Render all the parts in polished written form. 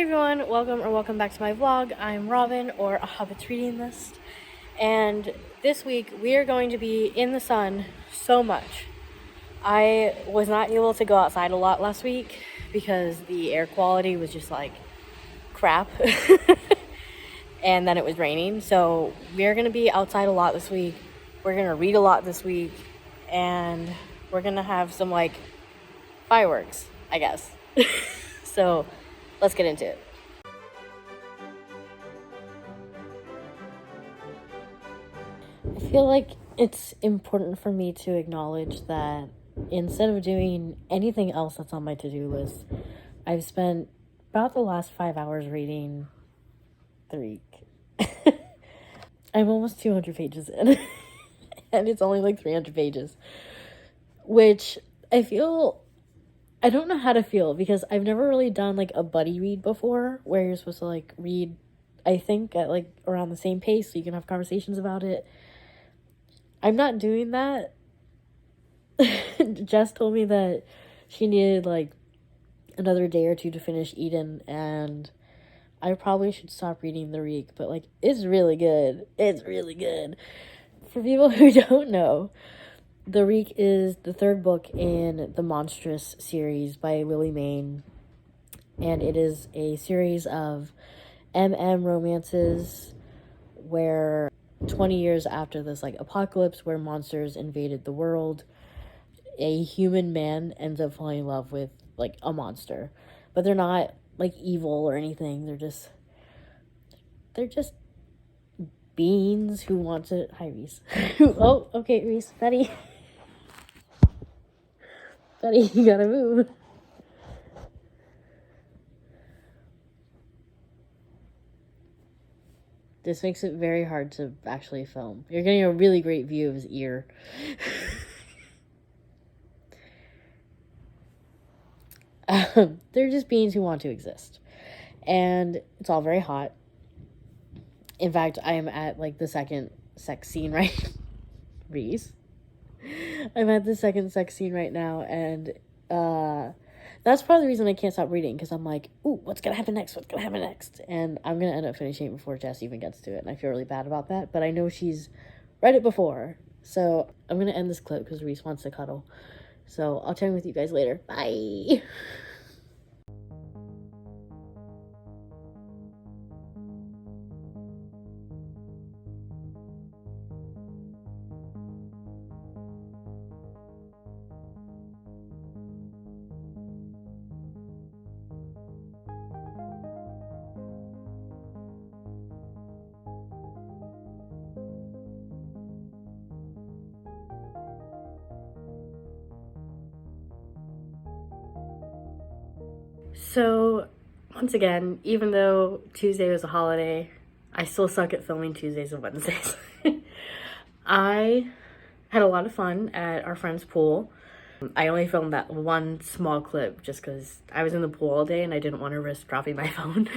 everyone, welcome back to my vlog. I'm Robin, or a Hobbit's reading list, and this week we are going to be in the sun so much. I was not able to go outside a lot last week because the air quality was just like crap and then it was raining, so we're going to be outside a lot this week. We're going to read a lot this week, and we're going to have some like fireworks, I guess. So let's get into it. I feel like it's important for me to acknowledge that instead of doing anything else that's on my to-do list, I've spent about the last 5 hours reading the Rycke. I'm almost 200 pages in, and it's only like 300 pages, which I don't know how to feel, because I've never really done like a buddy read before where you're supposed to like read, I think, at like around the same pace so you can have conversations about it. I'm not doing that. Jess told me that she needed like another day or two to finish Eden, and I probably should stop reading the Rycke, but like it's really good. It's really good. For people who don't know, the Rycke is the third book in the Monstrous series by Lily Mayne, and it is a series of romances where 20 years after this like apocalypse where monsters invaded the world, a human man ends up falling in love with like a monster, but they're not like evil or anything. They're just beings who want to. Hi, Reese. Oh, okay, Reese, Betty. Betty, you gotta move. This makes it very hard to actually film. You're getting a really great view of his ear. They're just beings who want to exist. And it's all very hot. In fact, I am at like the second sex scene right Reese. I'm at the second sex scene right now, and that's part of the reason I can't stop reading, because I'm like, ooh, what's gonna happen next? What's gonna happen next? And I'm gonna end up finishing it before Jess even gets to it, and I feel really bad about that, but I know she's read it before. So I'm gonna end this clip because Reese wants to cuddle. So I'll check in with you guys later. Bye. So, once again, even though Tuesday was a holiday, I still suck at filming Tuesdays and Wednesdays. I had a lot of fun at our friend's pool. I only filmed that one small clip just because I was in the pool all day and I didn't want to risk dropping my phone.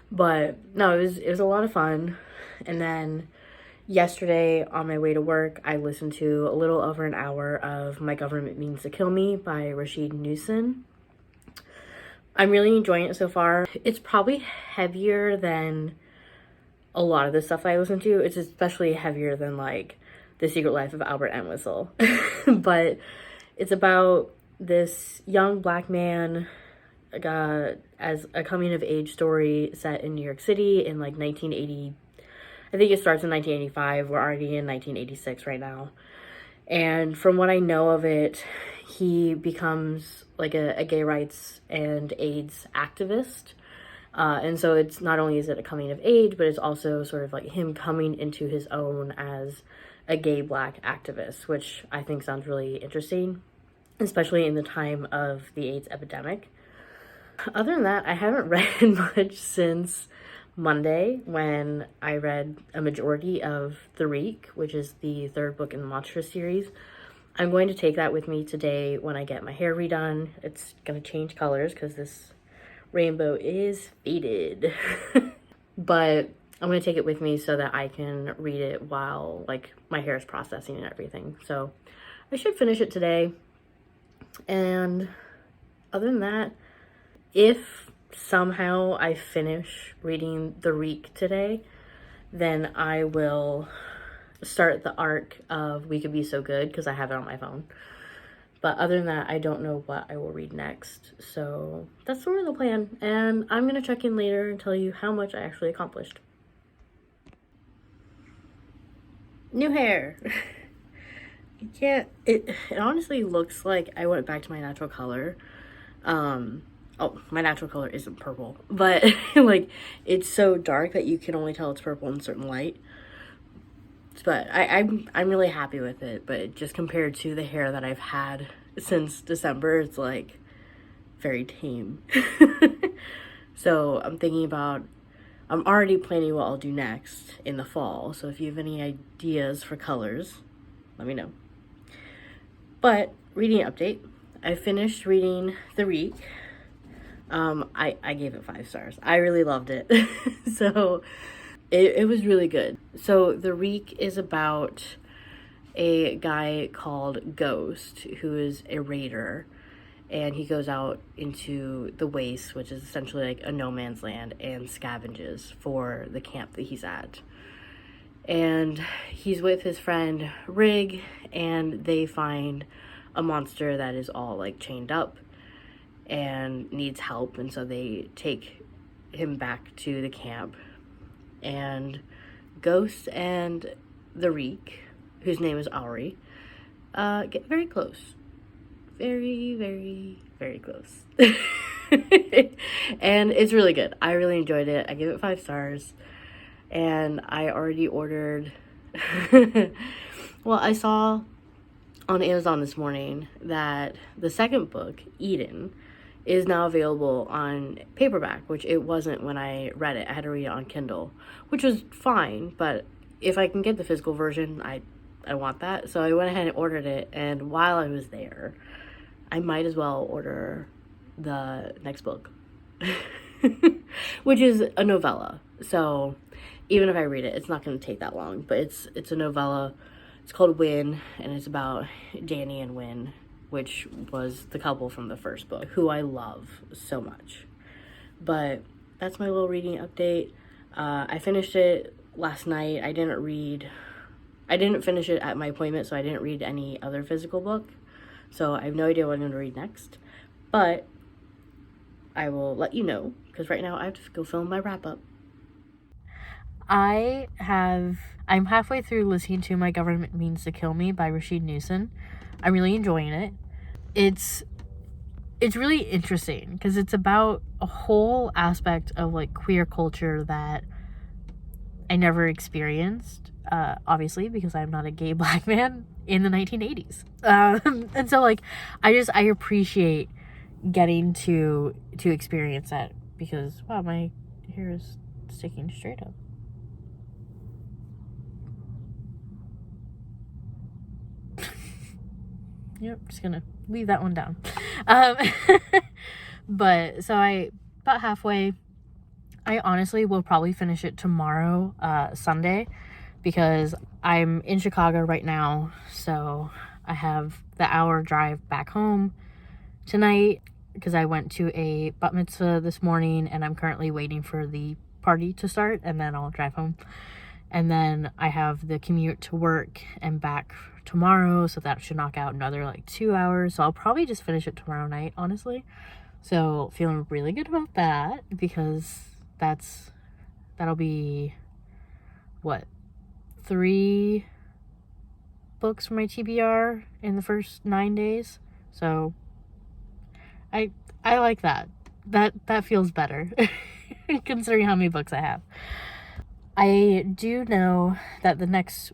But no, it was a lot of fun. And then yesterday on my way to work, I listened to a little over an hour of My Government Means to Kill Me by Rasheed and Newson. I'm really enjoying it so far. It's probably heavier than a lot of the stuff I listen to. It's especially heavier than like The Secret Life of Albert Entwistle. But it's about this young black man as a coming of age story set in New York City in like 1980. I think it starts in 1985. We're already in 1986 right now. And from what I know of it, he becomes like a gay rights and AIDS activist. And so it's not only is it a coming of age, but it's also sort of like him coming into his own as a gay black activist, which I think sounds really interesting, especially in the time of the AIDS epidemic. Other than that, I haven't read much since Monday, when I read a majority of the Rycke, which is the third book in the Monstrous series. I'm going to take that with me today when I get my hair redone. It's going to change colors because this rainbow is faded. But I'm going to take it with me so that I can read it while like my hair is processing and everything. So I should finish it today. And other than that, if somehow I finish reading the Rycke today, then I will start the arc of We Could Be So Good, because I have it on my phone. But other than that, I don't know what I will read next. So that's sort of the plan. And I'm going to check in later and tell you how much I actually accomplished. New hair. It honestly looks like I went back to my natural color. Oh, my natural color isn't purple, but like it's so dark that you can only tell it's purple in certain light. But I'm really happy with it. But just compared to the hair that I've had since December, it's like very tame. So I'm already planning what I'll do next in the fall. So if you have any ideas for colors, let me know. But reading update, I finished reading the Rycke. I gave it 5 stars. I really loved it. So it was really good. So the Rycke is about a guy called Ghost, who is a raider, and he goes out into the waste, which is essentially like a no man's land, and scavenges for the camp that he's at. And he's with his friend Rycke, and they find a monster that is all like chained up and needs help, and so they take him back to the camp. And Ghost and the Rycke, whose name is Ari, get very close. Very, very, very close. And it's really good. I really enjoyed it. I give it 5 stars. And I already ordered... Well, I saw on Amazon this morning that the second book, Eden, is now available on paperback, which it wasn't when I read it. I had to read it on Kindle, which was fine, but if I can get the physical version, I want that. So I went ahead and ordered it, and while I was there, I might as well order the next book, which is a novella. So even if I read it, it's not going to take that long, but it's a novella. It's called Win, and it's about Danny and Win, which was the couple from the first book, who I love so much. But that's my little reading update. I finished it last night. I didn't finish it at my appointment, so I didn't read any other physical book. So I have no idea what I'm going to read next. But I will let you know, because right now I have to go film my wrap-up. I'm halfway through listening to My Government Means to Kill Me by Rasheed Newson. I'm really enjoying it. It's really interesting because it's about a whole aspect of like queer culture that I never experienced, obviously, because I'm not a gay black man in the 1980s. And so like I appreciate getting to experience that, because wow, my hair is sticking straight up. Yep, just gonna leave that one down. But so about halfway. I honestly will probably finish it tomorrow, Sunday, because I'm in Chicago right now. So I have the hour drive back home tonight, because I went to a bat mitzvah this morning, and I'm currently waiting for the party to start, and then I'll drive home. And then I have the commute to work and back tomorrow, so that should knock out another like 2 hours. So I'll probably just finish it tomorrow night, honestly. So feeling really good about that, because that'll be what, 3 books for my TBR in the first 9 days. So I like that feels better considering how many books I have. I do know that the next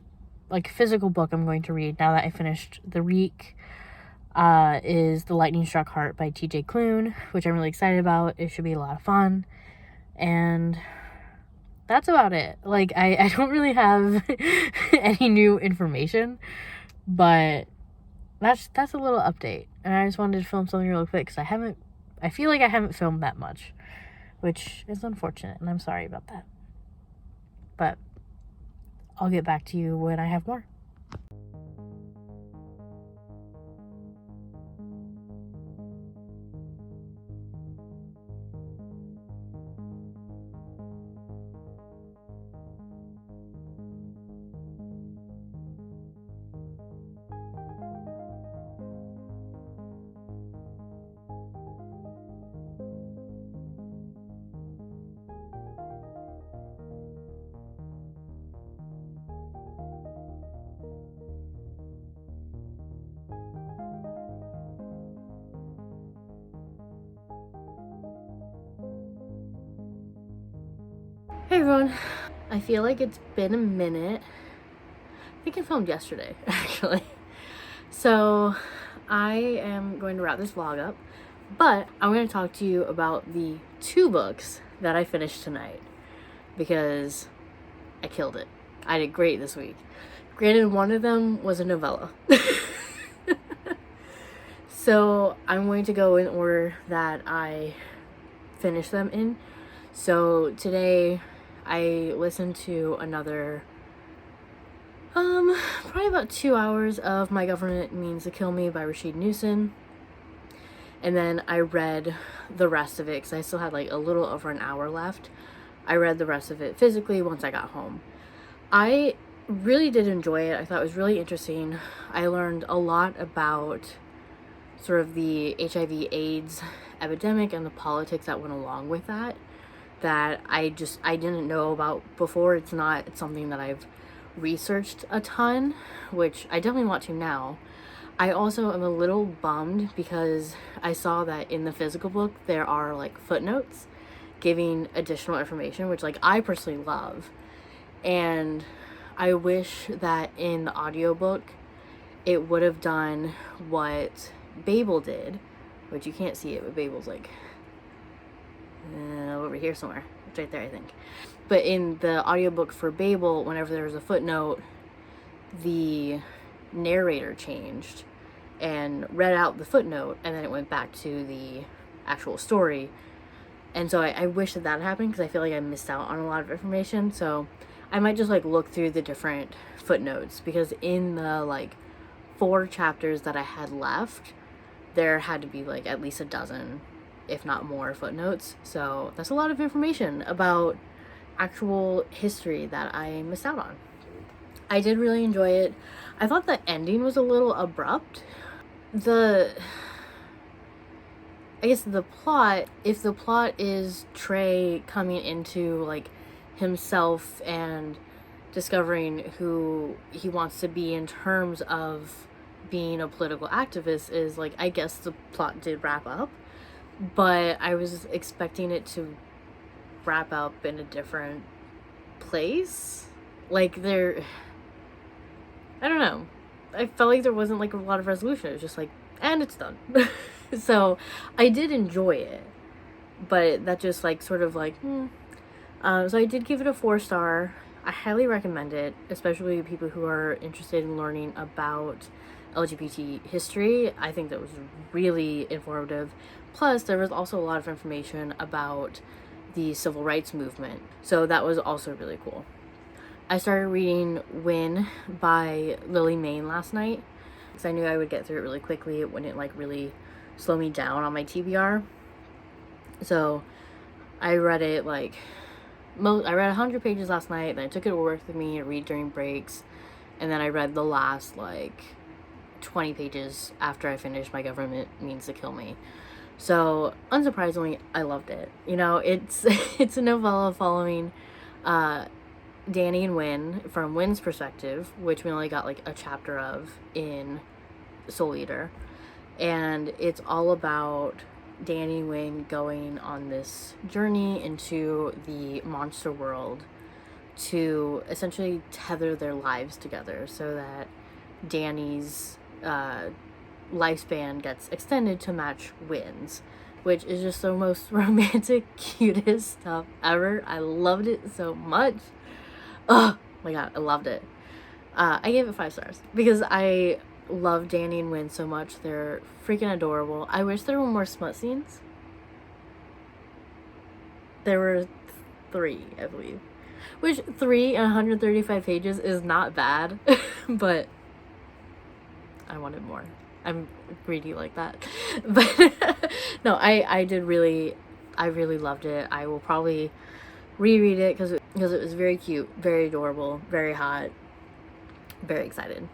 like physical book I'm going to read, now that I finished the Rycke, is The Lightning Struck Heart by TJ Klune, which I'm really excited about. It should be a lot of fun. And that's about it. Like, I don't really have any new information, but that's a little update. And I just wanted to film something real quick, because I feel like I haven't filmed that much, which is unfortunate, and I'm sorry about that. But I'll get back to you when I have more. Hey everyone. I feel like it's been a minute. I think I filmed yesterday, actually. So I am going to wrap this vlog up, but I'm going to talk to you about the 2 books that I finished tonight because I killed it. I did great this week. Granted, one of them was a novella. So I'm going to go in order that I finished them in. So today I listened to another probably about 2 hours of My Government Means to Kill Me by Rasheed Newson. And then I read the rest of it because I still had like a little over an hour left. I read the rest of it physically once I got home. I really did enjoy it. I thought it was really interesting. I learned a lot about sort of the HIV/AIDS epidemic and the politics that went along with that I didn't know about before. It's something that I've researched a ton, which I definitely want to now. I also am a little bummed because I saw that in the physical book there are like footnotes giving additional information, which like I personally love. And I wish that in the audiobook it would have done what Babel did, which you can't see it, but Babel's like over here somewhere. It's right there, I think. But in the audiobook for Babel, whenever there was a footnote, the narrator changed and read out the footnote, and then it went back to the actual story. And so I wish that happened because I feel like I missed out on a lot of information. So I might just like look through the different footnotes, because in the like 4 chapters that I had left, there had to be like at least a dozen, if not more, footnotes. So that's a lot of information about actual history that I missed out on. I did really enjoy it. I thought the ending was a little abrupt. I guess the plot, if the plot is Trey coming into like himself and discovering who he wants to be in terms of being a political activist, is like, I guess the plot did wrap up, but I was expecting it to wrap up in a different place. Like I don't know. I felt like there wasn't like a lot of resolution. It was just like, and it's done. So I did enjoy it, but that just like sort of like, so I did give it a 4-star. I highly recommend it, especially people who are interested in learning about LGBT history. I think that was really informative. Plus, there was also a lot of information about the civil rights movement, so that was also really cool. I started reading Win by Lily Mayne last night because I knew I would get through it really quickly. It wouldn't like really slow me down on my TBR. So I read it like I read 100 pages last night, then I took it to work with me to read during breaks, and then I read the last like 20 pages after I finished My Government Means to Kill Me. So unsurprisingly, I loved it. You know, it's it's a novella following Danny and Win from Win's perspective, which we only got like a chapter of in Soul Eater, and it's all about Danny and Win going on this journey into the monster world to essentially tether their lives together so that Danny's lifespan gets extended to match Win's, which is just the most romantic, cutest stuff ever. I loved it so much. Oh my god, I loved it. I gave it 5 stars because I love Danny and Win so much. They're freaking adorable. I wish there were more smut scenes. There were 3, I believe. Which 3 and 135 pages is not bad, but I wanted more. I'm greedy like that. But no, I really loved it. I will probably reread it because it was very cute, very adorable, very hot, very excited.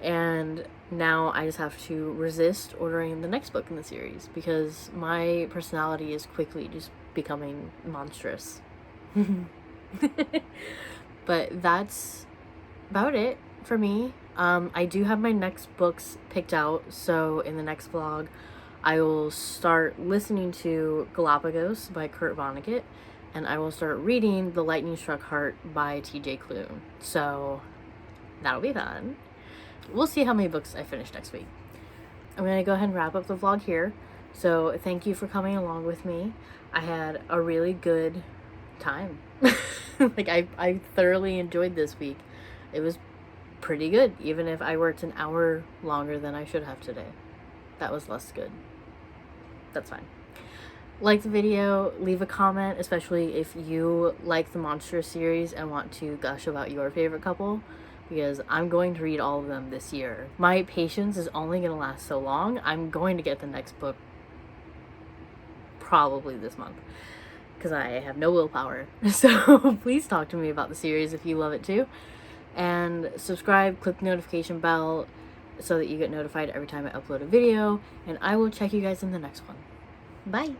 And now I just have to resist ordering the next book in the series because my personality is quickly just becoming monstrous. But that's about it for me. I do have my next books picked out, so in the next vlog I will start listening to Galapagos by Kurt Vonnegut, and I will start reading The Lightning Struck Heart by TJ Klune. So that'll be fun. We'll see how many books I finish next week. I'm going to go ahead and wrap up the vlog here. So thank you for coming along with me. I had a really good time. Like, I thoroughly enjoyed this week. It was pretty good, even if I worked an hour longer than I should have today. That was less good. That's fine. Like the video, leave a comment, especially if you like the Monster series and want to gush about your favorite couple, because I'm going to read all of them this year. My patience is only going to last so long. I'm going to get the next book probably this month, because I have no willpower. So please talk to me about the series if you love it too. And subscribe, click the notification bell so that you get notified every time I upload a video. And I will check you guys in the next one. Bye!